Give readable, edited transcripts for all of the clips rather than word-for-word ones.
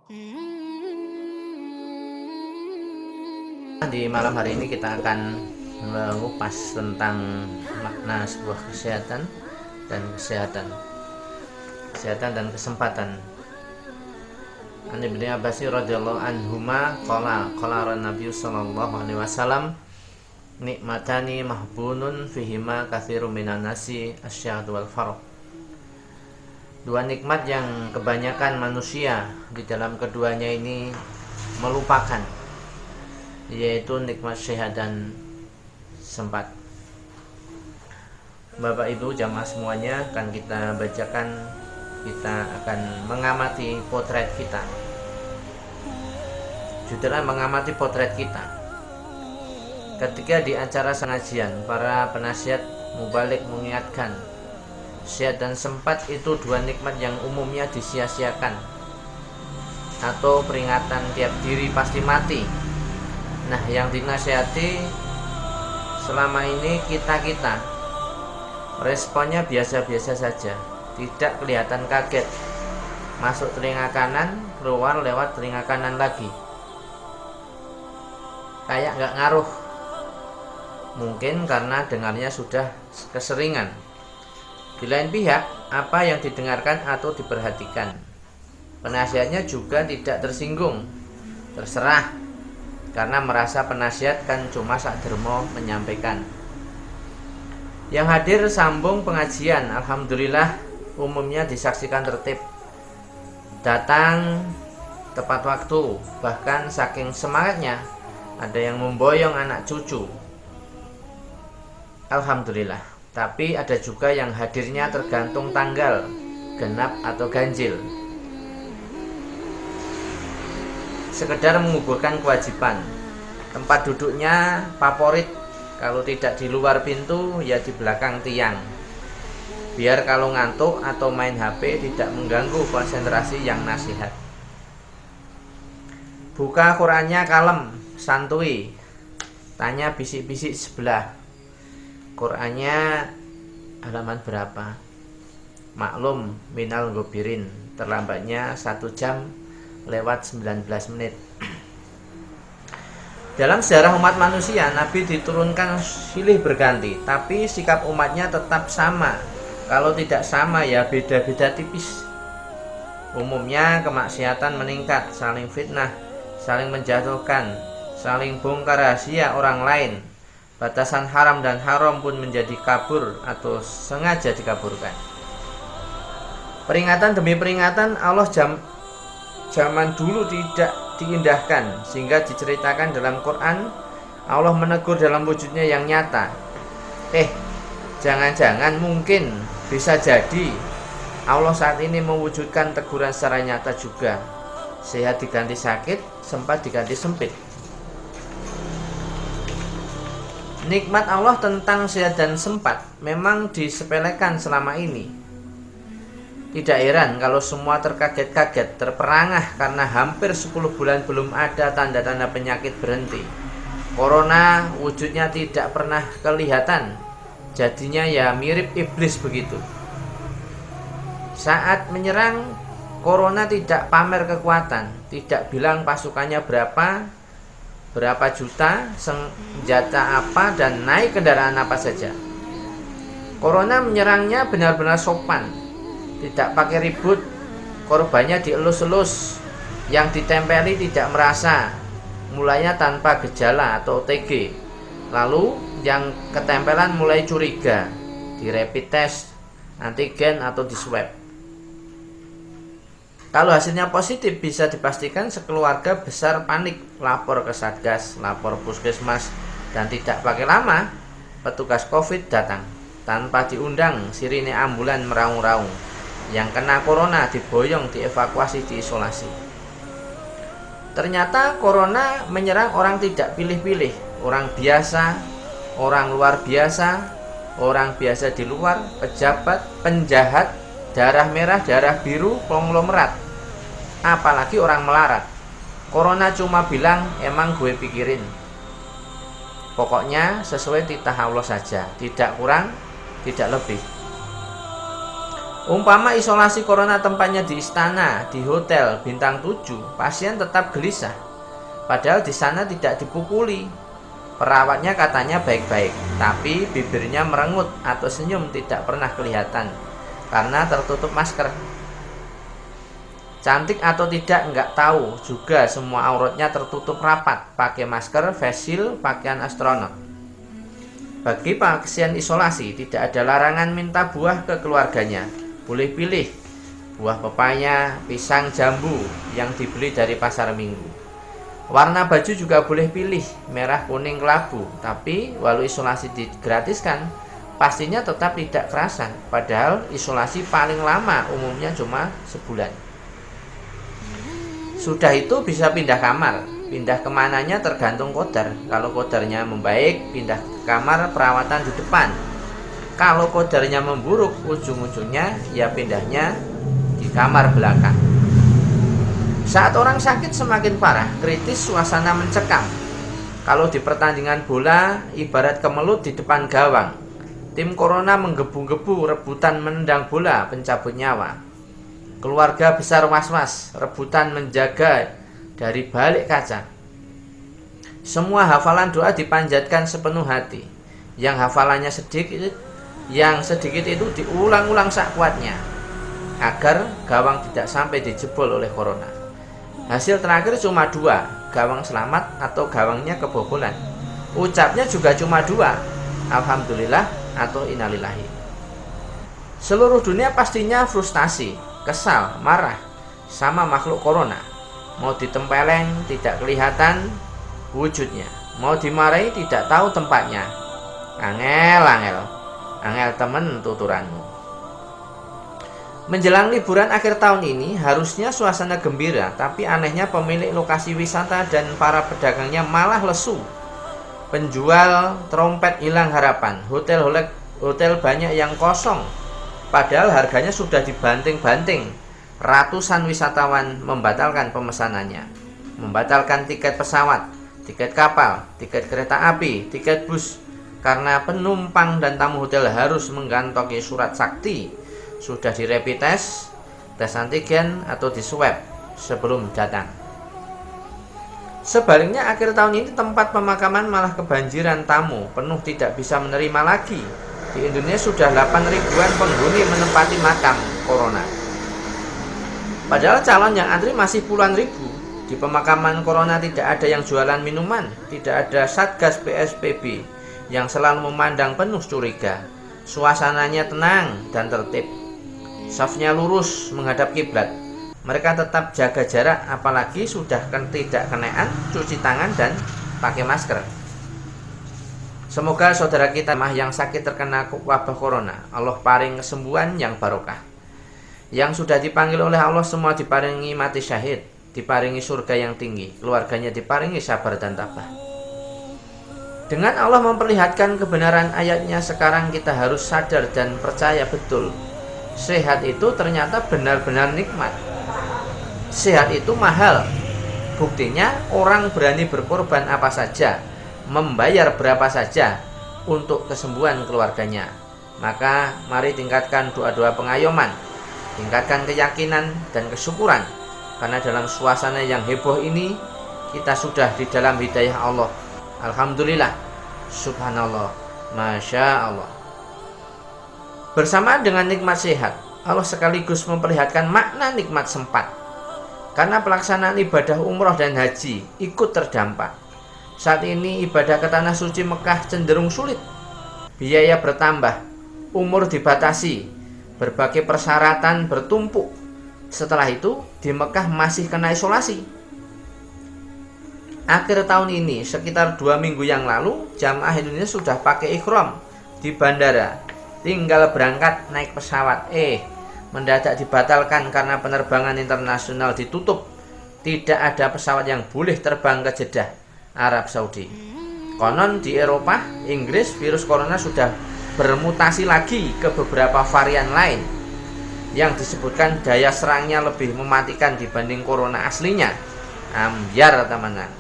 Di malam hari ini kita akan mengupas tentang makna sebuah kesehatan dan kesempatan. An Ibnu Abbas radhiyallahu anhuma qala Nabi sallallahu alaihi wasallam nikmatani mahbunun fihima katsirun minan nasi asyhadu wal farq. Dua nikmat yang kebanyakan manusia di dalam keduanya ini melupakan, yaitu nikmat sehat dan sempat. Bapak Ibu jamaah semuanya, akan kita bacakan, kita akan mengamati potret kita. Judulnya mengamati potret kita. Ketika di acara pengajian, para penasihat mubalik mengingatkan, sehat dan sempat itu dua nikmat yang umumnya disia-siakan, atau peringatan tiap diri pasti mati. Nah, yang dinasihati selama ini kita responnya biasa-biasa saja, tidak kelihatan kaget. Masuk telinga kanan, keluar lewat telinga kanan lagi, kayak gak ngaruh. Mungkin karena dengarnya sudah keseringan. Di lain pihak, apa yang didengarkan atau diperhatikan, penasihatnya juga tidak tersinggung, terserah, karena merasa penasihat kan cuma sakdermo menyampaikan. Yang hadir sambung pengajian, alhamdulillah, umumnya disaksikan tertib, datang tepat waktu, bahkan saking semangatnya ada yang memboyong anak cucu, alhamdulillah. Tapi ada juga yang hadirnya tergantung tanggal, genap atau ganjil, sekedar menguburkan kewajiban. Tempat duduknya favorit, kalau tidak di luar pintu ya di belakang tiang, biar kalau ngantuk atau main HP tidak mengganggu konsentrasi yang nasihat. Buka Qurannya kalem, santuy, tanya bisik-bisik sebelah, Qurannya halaman berapa? Maklum minal gobirin, terlambatnya 1 jam lewat 19 menit. Dalam sejarah umat manusia, Nabi diturunkan silih berganti, tapi sikap umatnya tetap sama. Kalau tidak sama ya beda-beda tipis. Umumnya kemaksiatan meningkat, saling fitnah, saling menjatuhkan, saling bongkar rahasia orang lain. Batasan haram dan haram pun menjadi kabur atau sengaja dikaburkan. Peringatan demi peringatan Allah zaman dulu tidak diindahkan, sehingga diceritakan dalam Quran. Allah menegur dalam wujudnya yang nyata. Jangan-jangan, mungkin, bisa jadi Allah saat ini mewujudkan teguran secara nyata juga. Sehat diganti sakit, sempat diganti sempit. Nikmat Allah tentang sehat dan sempat memang disepelekan selama ini. Tidak heran kalau semua terkaget-kaget, terperangah karena hampir 10 bulan belum ada tanda-tanda penyakit berhenti. Corona wujudnya tidak pernah kelihatan, jadinya ya mirip iblis begitu. Saat menyerang, Corona tidak pamer kekuatan, tidak bilang pasukannya berapa juta, senjata apa, dan naik kendaraan apa saja. Corona menyerangnya benar-benar sopan, tidak pakai ribut, korbannya dielus-elus, yang ditempeli tidak merasa, mulainya tanpa gejala atau OTG. Lalu yang ketempelan mulai curiga, di rapid test, antigen atau di swab. Kalau hasilnya positif, bisa dipastikan sekeluarga besar panik, lapor ke Satgas, lapor puskesmas, dan tidak pakai lama petugas COVID datang. Tanpa diundang, sirine ambulan meraung-raung. Yang kena corona diboyong, dievakuasi, diisolasi. Ternyata corona menyerang orang tidak pilih-pilih, orang biasa, orang luar biasa, orang biasa di luar, pejabat, penjahat, darah merah, darah biru, konglomerat, apalagi orang melarat. Corona cuma bilang, emang gue pikirin. Pokoknya sesuai titah Allah saja, tidak kurang, tidak lebih. Umpama isolasi corona tempatnya di istana, di hotel bintang 7, pasien tetap gelisah. Padahal di sana tidak dipukuli. Perawatnya katanya baik-baik, tapi bibirnya merengut atau senyum tidak pernah kelihatan karena tertutup masker. Cantik atau tidak nggak tahu, juga semua auratnya tertutup rapat, pakai masker, face shield, pakaian astronot. Bagi pasien isolasi tidak ada larangan minta buah ke keluarganya. Boleh pilih buah pepaya, pisang, jambu yang dibeli dari pasar minggu. Warna baju juga boleh pilih merah, kuning, kelabu. Tapi walau isolasi digratiskan, pastinya tetap tidak kerasan. Padahal isolasi paling lama umumnya cuma sebulan. Sudah itu bisa pindah kamar. Pindah kemananya tergantung kodar. Kalau kodarnya membaik, pindah ke kamar perawatan di depan. Kalau kodarnya memburuk, ujung-ujungnya ya pindahnya di kamar belakang. Saat orang sakit semakin parah, kritis, suasana mencekam. Kalau di pertandingan bola, ibarat kemelut di depan gawang. Tim corona menggebu-gebu, rebutan menendang bola, pencabut nyawa. Keluarga besar was-was, rebutan menjaga dari balik kaca. Semua hafalan doa dipanjatkan sepenuh hati. Yang hafalannya sedikit itu diulang-ulang sakuatnya agar gawang tidak sampai dijebol oleh corona. Hasil terakhir cuma 2, gawang selamat atau gawangnya kebobolan. Ucapnya juga cuma 2, alhamdulillah atau innalillahi. Seluruh dunia pastinya frustasi, kesal, marah sama makhluk corona. Mau ditempeleng tidak kelihatan wujudnya, mau dimarahi tidak tahu tempatnya. Angel temen tuturanmu. Menjelang liburan akhir tahun ini harusnya suasana gembira, tapi anehnya pemilik lokasi wisata dan para pedagangnya malah lesu. Penjual trompet hilang harapan, hotel banyak yang kosong, padahal harganya sudah dibanting-banting. Ratusan wisatawan membatalkan pemesanannya, membatalkan tiket pesawat, tiket kapal, tiket kereta api, tiket bus, karena penumpang dan tamu hotel harus menggantongi surat sakti sudah di rapid test, tes antigen atau di swab sebelum datang. Sebaliknya akhir tahun ini tempat pemakaman malah kebanjiran tamu, penuh tidak bisa menerima lagi. Di Indonesia sudah 8 ribuan penghuni menempati makam corona. Padahal calon yang antri masih puluhan ribu. Di pemakaman corona tidak ada yang jualan minuman, tidak ada satgas PSBB yang selalu memandang penuh curiga. Suasananya tenang dan tertib. Safnya lurus menghadap kiblat. Mereka tetap jaga jarak, apalagi sudah tidak kenaan, cuci tangan dan pakai masker. Semoga saudara kita yang sakit terkena wabah corona, Allah paring kesembuhan yang barokah. Yang sudah dipanggil oleh Allah semua diparingi mati syahid, diparingi surga yang tinggi, keluarganya diparingi sabar dan tabah. Dengan Allah memperlihatkan kebenaran ayatnya, sekarang kita harus sadar dan percaya betul. Sehat itu ternyata benar-benar nikmat. Sehat itu mahal. Buktinya orang berani berkorban apa saja, membayar berapa saja untuk kesembuhan keluarganya. Maka mari tingkatkan doa-doa pengayoman, tingkatkan keyakinan dan kesyukuran. Karena dalam suasana yang heboh ini, kita sudah di dalam hidayah Allah. Alhamdulillah, subhanallah, masya Allah. Bersamaan dengan nikmat sehat, Allah sekaligus memperlihatkan makna nikmat sempat. Karena pelaksanaan ibadah umroh dan haji ikut terdampak. Saat ini ibadah ke tanah suci Mekah cenderung sulit. Biaya bertambah, umur dibatasi, berbagai persyaratan bertumpuk. Setelah itu di Mekah masih kena isolasi. Akhir tahun ini, sekitar 2 minggu yang lalu, jamaah Indonesia sudah pakai ihram di bandara. Tinggal berangkat naik pesawat, mendadak dibatalkan karena penerbangan internasional ditutup. Tidak ada pesawat yang boleh terbang ke Jeddah, Arab Saudi. Konon di Eropa, Inggris, virus corona sudah bermutasi lagi ke beberapa varian lain yang disebutkan daya serangnya lebih mematikan dibanding corona aslinya. Ambyar teman-teman.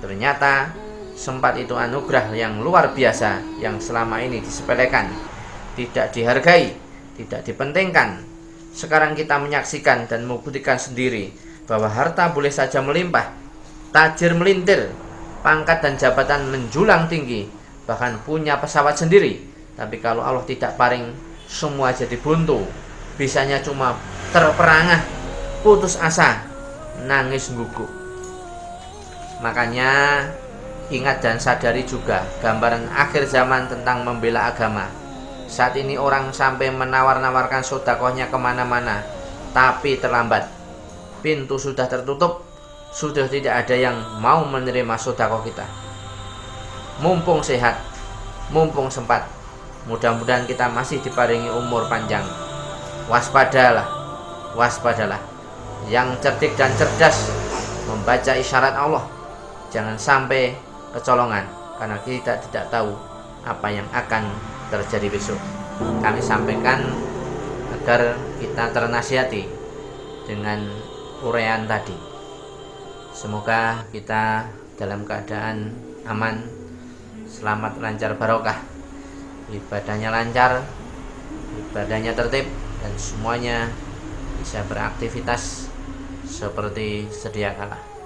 Ternyata sempat itu anugerah yang luar biasa yang selama ini disepelekan, tidak dihargai, tidak dipentingkan. Sekarang kita menyaksikan dan membuktikan sendiri bahwa harta boleh saja melimpah, tajir melintir, pangkat dan jabatan menjulang tinggi, bahkan punya pesawat sendiri. Tapi kalau Allah tidak paring, semua jadi buntu. Bisanya cuma terperangah, putus asa, nangis guguk. Makanya ingat dan sadari juga gambaran akhir zaman tentang membela agama. Saat ini orang sampai menawar-nawarkan sedekahnya kemana-mana, tapi terlambat. Pintu sudah tertutup, sudah tidak ada yang mau menerima sedekah kita. Mumpung sehat, mumpung sempat, mudah-mudahan kita masih diparingi umur panjang. Waspadalah, waspadalah. Yang cerdik dan cerdas membaca isyarat Allah, jangan sampai kecolongan, karena kita tidak tahu apa yang akan terjadi besok. Kami sampaikan agar kita ternasihati dengan uraian tadi. Semoga kita dalam keadaan aman, selamat, lancar, barokah, ibadahnya lancar, ibadahnya tertib, dan semuanya bisa beraktivitas seperti sedia kala.